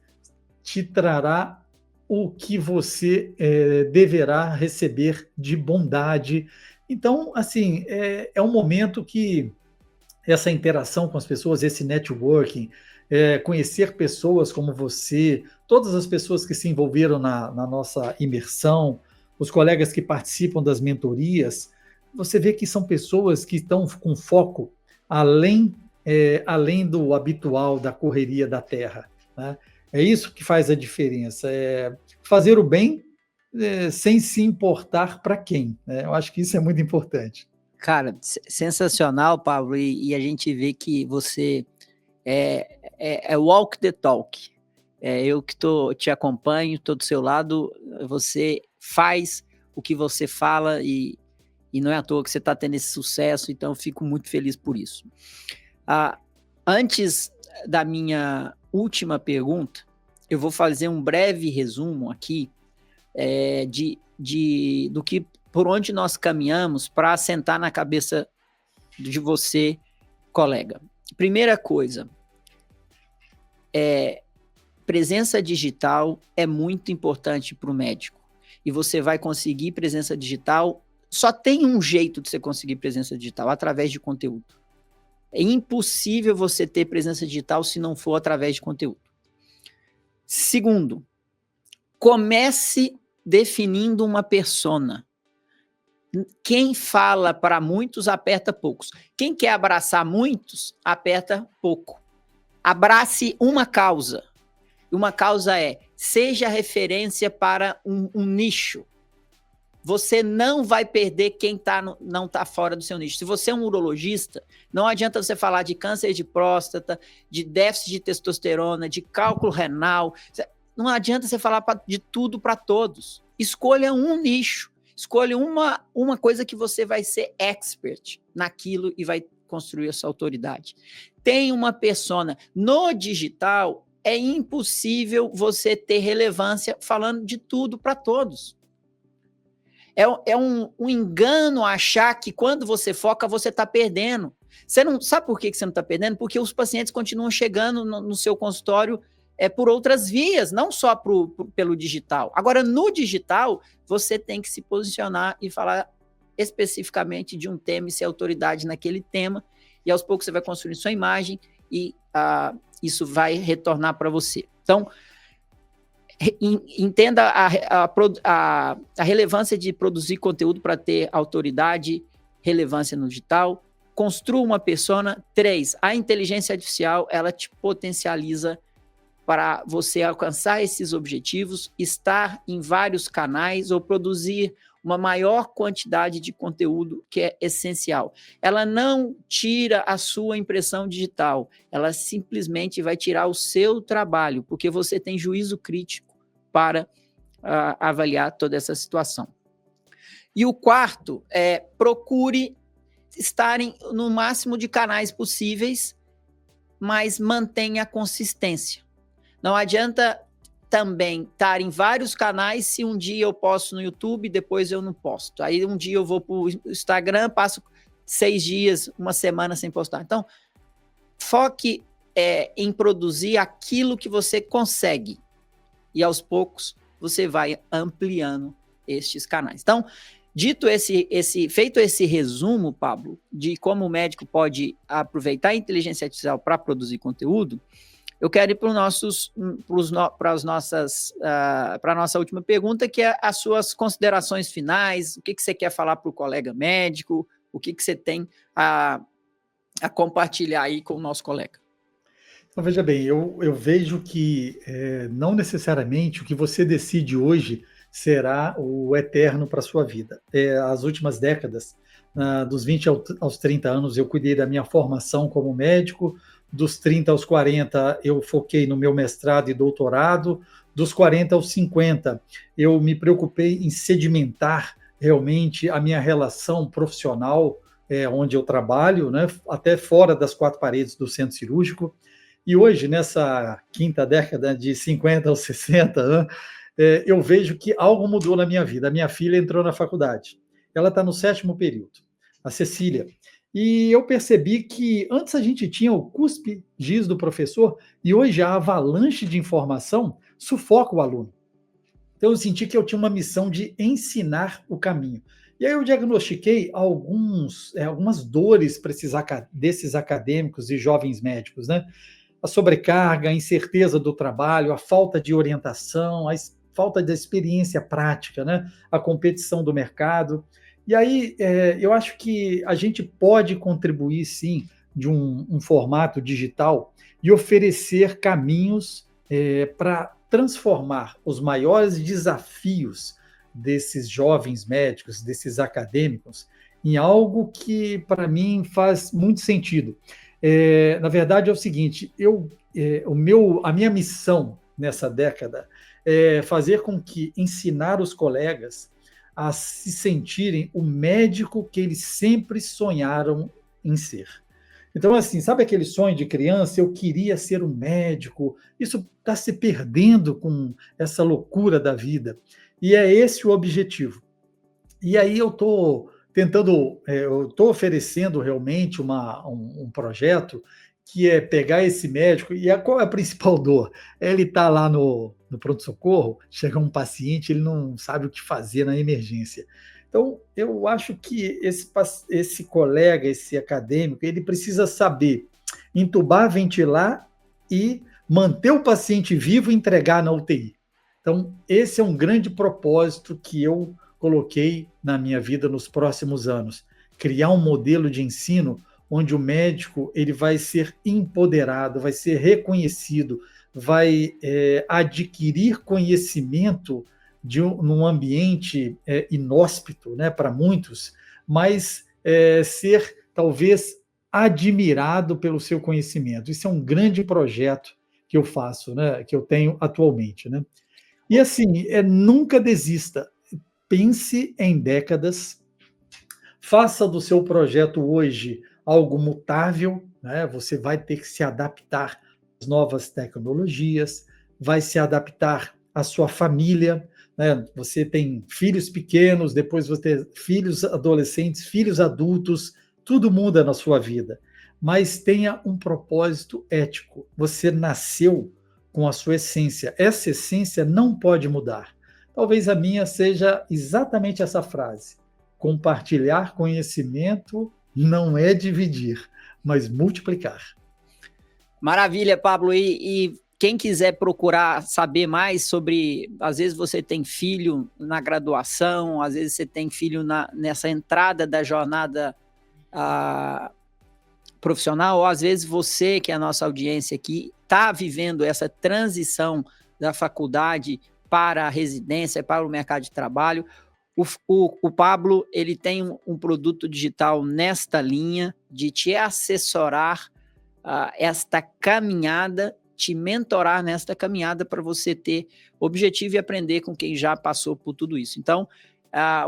B: te trará o que você deverá receber de bondade. Então, assim, é um momento que essa interação com as pessoas, esse networking, conhecer pessoas como você, todas as pessoas que se envolveram na nossa imersão, os colegas que participam das mentorias, você vê que são pessoas que estão com foco além do habitual da correria da terra, né? É isso que faz a diferença, fazer o bem sem se importar para quem, né? Eu acho que isso é muito importante.
A: Cara, sensacional, Pablo, e a gente vê que você é walk the talk. Eu que te acompanho, estou do seu lado, você faz o que você fala e não é à toa que você está tendo esse sucesso, então eu fico muito feliz por isso. Antes da minha última pergunta, eu vou fazer um breve resumo aqui do que por onde nós caminhamos para assentar na cabeça de você, colega. Primeira coisa, presença digital é muito importante para o médico. E você vai conseguir presença digital, só tem um jeito de você conseguir presença digital, através de conteúdo. É impossível você ter presença digital se não for através de conteúdo. Segundo, comece definindo uma persona. Quem fala para muitos, aperta poucos. Quem quer abraçar muitos, aperta pouco. Abrace uma causa. Uma causa seja referência para um nicho. Você não vai perder quem não está fora do seu nicho. Se você é um urologista, não adianta você falar de câncer de próstata, de déficit de testosterona, de cálculo renal. Não adianta você falar de tudo para todos. Escolha um nicho. Escolha uma coisa que você vai ser expert naquilo e vai construir a sua autoridade. Tem uma persona. No digital, é impossível você ter relevância falando de tudo para todos. É um engano achar que quando você foca, você está perdendo. Você não sabe por que você não está perdendo? Porque os pacientes continuam chegando no seu consultório por outras vias, não só pelo digital. Agora, no digital, você tem que se posicionar e falar especificamente de um tema e ser autoridade naquele tema, e aos poucos você vai construir sua imagem e isso vai retornar para você. Então, entenda a relevância de produzir conteúdo para ter autoridade, relevância no digital. Construa uma persona. 3, a inteligência artificial, ela te potencializa para você alcançar esses objetivos, estar em vários canais ou produzir uma maior quantidade de conteúdo, que é essencial. Ela não tira a sua impressão digital, ela simplesmente vai tirar o seu trabalho, porque você tem juízo crítico para avaliar toda essa situação. E o 4 é procure estarem no máximo de canais possíveis, mas mantenha a consistência. Não adianta também estar em vários canais se um dia eu posto no YouTube, depois eu não posto. Aí um dia eu vou para o Instagram, passo 6 dias, uma semana sem postar. Então, foque em produzir aquilo que você consegue. E aos poucos você vai ampliando estes canais. Então, feito esse resumo, Pablo, de como o médico pode aproveitar a inteligência artificial para produzir conteúdo, eu quero ir para a nossa última pergunta, que é as suas considerações finais, o que você quer falar para o colega médico, o que você tem a compartilhar aí com o nosso colega.
B: Então, veja bem, eu vejo que não necessariamente o que você decide hoje será o eterno para a sua vida. As últimas décadas, dos 20 aos 30 anos, eu cuidei da minha formação como médico. Dos 30 aos 40, eu foquei no meu mestrado e doutorado. Dos 40 aos 50, eu me preocupei em sedimentar realmente a minha relação profissional, onde eu trabalho, né, até fora das 4 paredes do centro cirúrgico. E hoje, nessa quinta década, de 50 aos 60, eu vejo que algo mudou na minha vida. A minha filha entrou na faculdade. Ela está no 7º período, a Cecília. E eu percebi que antes a gente tinha o cuspe giz do professor e hoje a avalanche de informação sufoca o aluno. Então eu senti que eu tinha uma missão de ensinar o caminho. E aí eu diagnostiquei algumas dores para desses acadêmicos e jovens médicos, né? A sobrecarga, a incerteza do trabalho, a falta de orientação, a falta de experiência prática, né? A competição do mercado. E aí, eu acho que a gente pode contribuir, sim, de um formato digital e oferecer caminhos para transformar os maiores desafios desses jovens médicos, desses acadêmicos, em algo que, para mim, faz muito sentido. Na verdade, é o seguinte, a minha missão nessa década é fazer com que ensinar os colegas a se sentirem o médico que eles sempre sonharam em ser. Então, assim, sabe aquele sonho de criança? Eu queria ser um médico. Isso está se perdendo com essa loucura da vida. E é esse o objetivo. E aí eu estou oferecendo realmente um projeto que é pegar esse médico, e qual é a principal dor? Ele está lá no pronto-socorro, chega um paciente, ele não sabe o que fazer na emergência. Então, eu acho que esse colega, esse acadêmico, ele precisa saber entubar, ventilar e manter o paciente vivo e entregar na UTI. Então, esse é um grande propósito que eu coloquei na minha vida nos próximos anos. Criar um modelo de ensino onde o médico ele vai ser empoderado, vai ser reconhecido, vai adquirir conhecimento num ambiente inóspito, né, para muitos, mas ser talvez admirado pelo seu conhecimento. Isso é um grande projeto que eu faço, né, que eu tenho atualmente, né? E assim, nunca desista, pense em décadas, faça do seu projeto hoje algo mutável, né? Você vai ter que se adaptar às novas tecnologias, vai se adaptar à sua família, né? Você tem filhos pequenos, depois você tem filhos adolescentes, filhos adultos, tudo muda na sua vida, mas tenha um propósito ético. Você nasceu com a sua essência, essa essência não pode mudar. Talvez a minha seja exatamente essa frase: Compartilhar conhecimento não é dividir, mas multiplicar.
A: Maravilha, Pablo. E quem quiser procurar saber mais sobre, às vezes você tem filho na graduação, às vezes você tem filho nessa entrada da jornada profissional, ou às vezes você, que é a nossa audiência aqui, está vivendo essa transição da faculdade para a residência, para o mercado de trabalho. O Pablo, ele tem um produto digital nesta linha de te assessorar esta caminhada, te mentorar nesta caminhada para você ter objetivo e aprender com quem já passou por tudo isso. Então,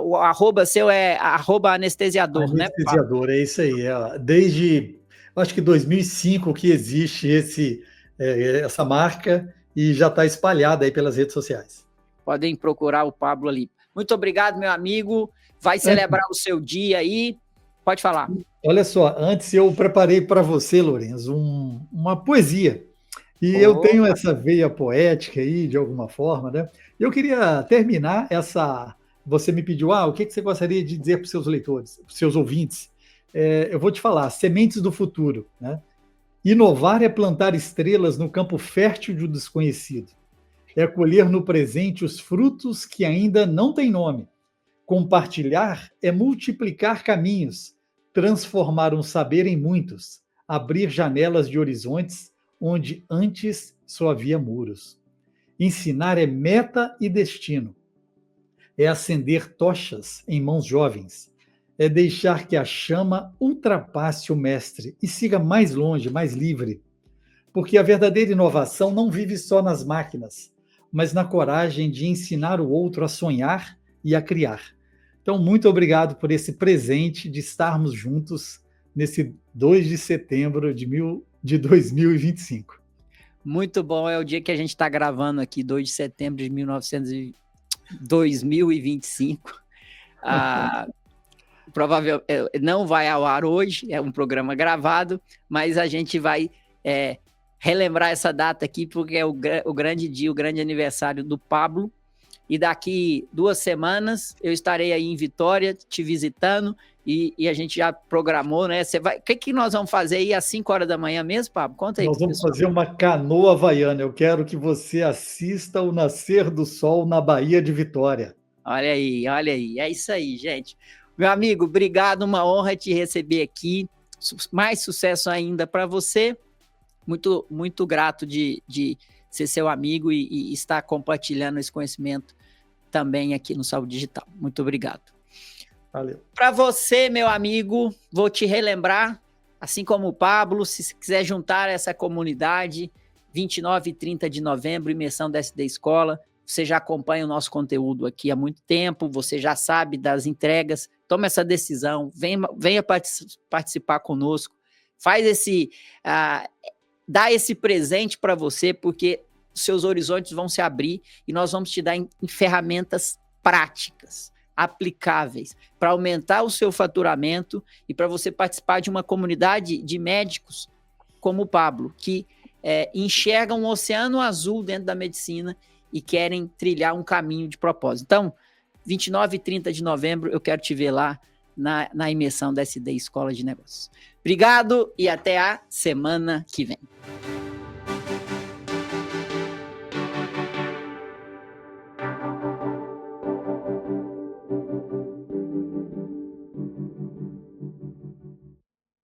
A: o arroba seu é @anestesiador, né?
B: Anestesiador, é isso aí. Desde, acho que 2005 que existe essa marca e já está espalhada aí pelas redes sociais.
A: Podem procurar o Pablo ali. Muito obrigado, meu amigo. Vai celebrar o seu dia aí. Pode falar.
B: Olha só, antes eu preparei para você, Lourenço, uma poesia. E eu tenho essa veia poética aí, de alguma forma, né? Eu queria terminar essa... Você me pediu, o que você gostaria de dizer para os seus leitores, para os seus ouvintes? Eu vou te falar, sementes do futuro, né? Inovar é plantar estrelas no campo fértil do desconhecido. É colher no presente os frutos que ainda não têm nome. Compartilhar é multiplicar caminhos, transformar um saber em muitos, abrir janelas de horizontes onde antes só havia muros. Ensinar é meta e destino. É acender tochas em mãos jovens. É deixar que a chama ultrapasse o mestre e siga mais longe, mais livre. Porque a verdadeira inovação não vive só nas máquinas, mas na coragem de ensinar o outro a sonhar e a criar. Então, muito obrigado por esse presente de estarmos juntos nesse 2 de setembro de 2025.
A: Muito bom, é o dia que a gente está gravando aqui, 2 de setembro de 2025. Provavelmente não vai ao ar hoje, é um programa gravado, mas a gente vai relembrar essa data aqui, porque é o grande dia, o grande aniversário do Pablo. E daqui 2 semanas eu estarei aí em Vitória, te visitando, e a gente já programou, né? O que nós vamos fazer aí às 5 horas da manhã mesmo, Pablo? Conta aí.
B: Nós vamos fazer uma canoa havaiana. Eu quero que você assista o nascer do sol na Baía de Vitória.
A: Olha aí, olha aí. É isso aí, gente. Meu amigo, obrigado, uma honra te receber aqui. Mais sucesso ainda para você. Muito, muito grato de ser seu amigo e estar compartilhando esse conhecimento também aqui no Saúde Digital. Muito obrigado.
B: Valeu.
A: Para você, meu amigo, vou te relembrar, assim como o Pablo, se quiser juntar essa comunidade, 29 e 30 de novembro, imersão da SD Escola, você já acompanha o nosso conteúdo aqui há muito tempo, você já sabe das entregas, toma essa decisão, venha participar conosco, dá esse presente para você, porque seus horizontes vão se abrir e nós vamos te dar em ferramentas práticas, aplicáveis, para aumentar o seu faturamento e para você participar de uma comunidade de médicos como o Pablo, que enxergam um oceano azul dentro da medicina e querem trilhar um caminho de propósito. Então, 29 e 30 de novembro, eu quero te ver lá na imersão da SD Escola de Negócios. Obrigado e até a semana que vem.